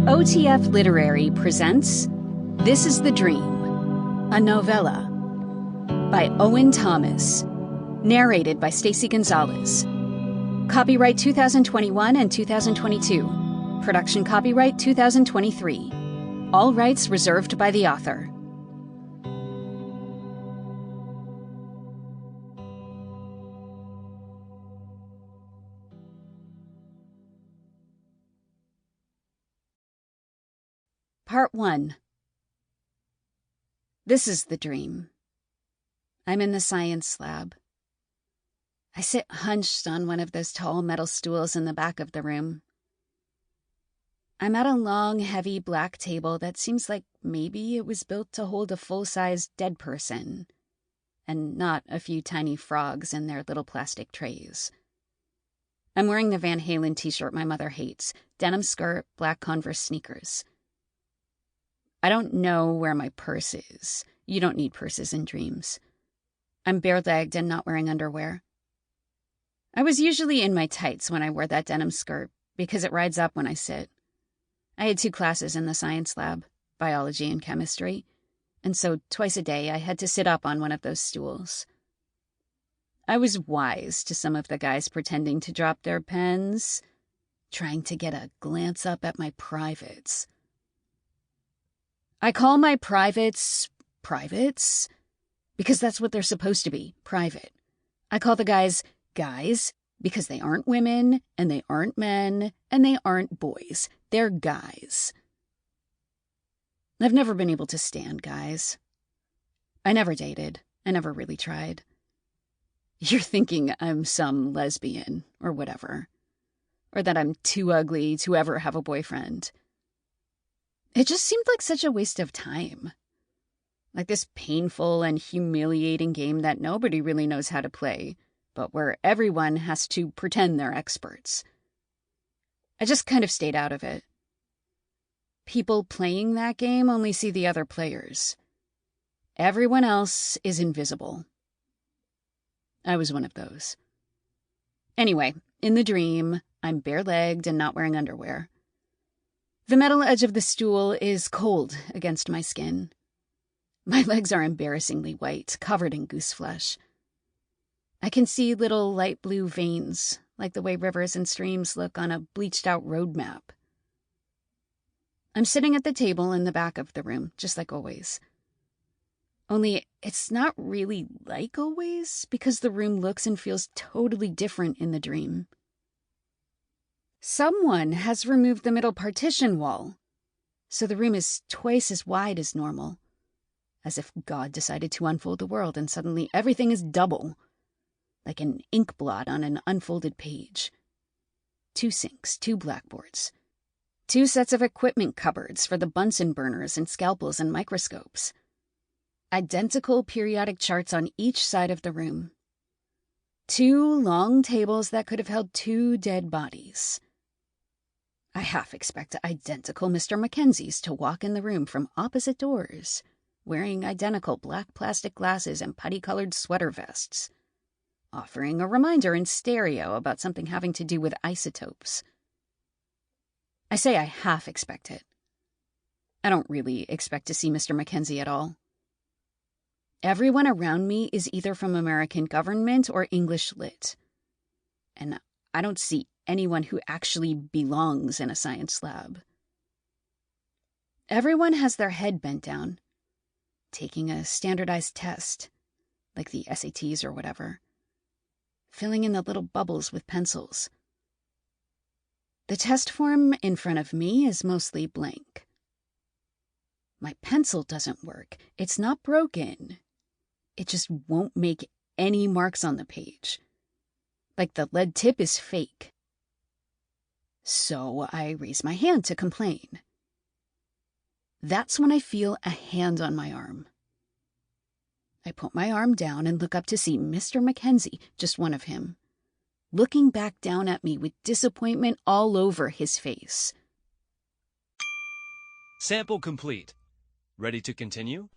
OTF Literary presents This is the Dream, a novella by Owen Thomas, narrated by Stacy Gonzalez. Copyright 2021 and 2022. Production copyright 2023. All rights reserved by the author. Part 1. This is the dream. I'm in the science lab. I sit hunched on one of those tall metal stools in the back of the room. I'm at a long, heavy black table that seems like maybe it was built to hold a full-sized dead person, and not a few tiny frogs in their little plastic trays. I'm wearing the Van Halen t-shirt my mother hates, denim skirt, black Converse sneakers. I don't know where my purse is. You don't need purses in dreams. I'm bare-legged and not wearing underwear. I was usually in my tights when I wore that denim skirt because it rides up when I sit. I had 2 classes in the science lab, biology and chemistry, and so twice a day I had to sit up on one of those stools. I was wise to some of the guys pretending to drop their pens, trying to get a glance up at my privates. I call my privates privates because that's what they're supposed to be, private. I call the guys guys because they aren't women, and they aren't men, and they aren't boys. They're guys. I've never been able to stand guys. I never dated. I never really tried. You're thinking I'm some lesbian or whatever, or that I'm too ugly to ever have a boyfriend. It just seemed like such a waste of time. Like this painful and humiliating game that nobody really knows how to play, but where everyone has to pretend they're experts. I just kind of stayed out of it. People playing that game only see the other players. Everyone else is invisible. I was one of those. Anyway, in the dream, I'm bare-legged and not wearing underwear. The metal edge of the stool is cold against my skin. My legs are embarrassingly white, covered in goose flesh. I can see little light blue veins, like the way rivers and streams look on a bleached-out road map. I'm sitting at the table in the back of the room, just like always. Only it's not really like always, because the room looks and feels totally different in the dream. Someone has removed the middle partition wall, so the room is twice as wide as normal, as if God decided to unfold the world and suddenly everything is double, like an ink blot on an unfolded page. 2 sinks, 2 blackboards, 2 sets of equipment cupboards for the Bunsen burners and scalpels and microscopes. Identical periodic charts on each side of the room. 2 long tables that could have held 2 dead bodies. I half expect identical Mr. Mackenzies to walk in the room from opposite doors, wearing identical black plastic glasses and putty-colored sweater vests, offering a reminder in stereo about something having to do with isotopes. I say I half expect it. I don't really expect to see Mr. Mackenzie at all. Everyone around me is either from American government or English lit, and I don't see anyone who actually belongs in a science lab. Everyone has their head bent down, taking a standardized test, like the SATs or whatever, filling in the little bubbles with pencils. The test form in front of me is mostly blank. My pencil doesn't work. It's not broken. It just won't make any marks on the page. Like the lead tip is fake. So I raise my hand to complain. That's when I feel a hand on my arm. I put my arm down and look up to see Mr. Mackenzie, just one of him, looking back down at me with disappointment all over his face. Sample complete. Ready to continue?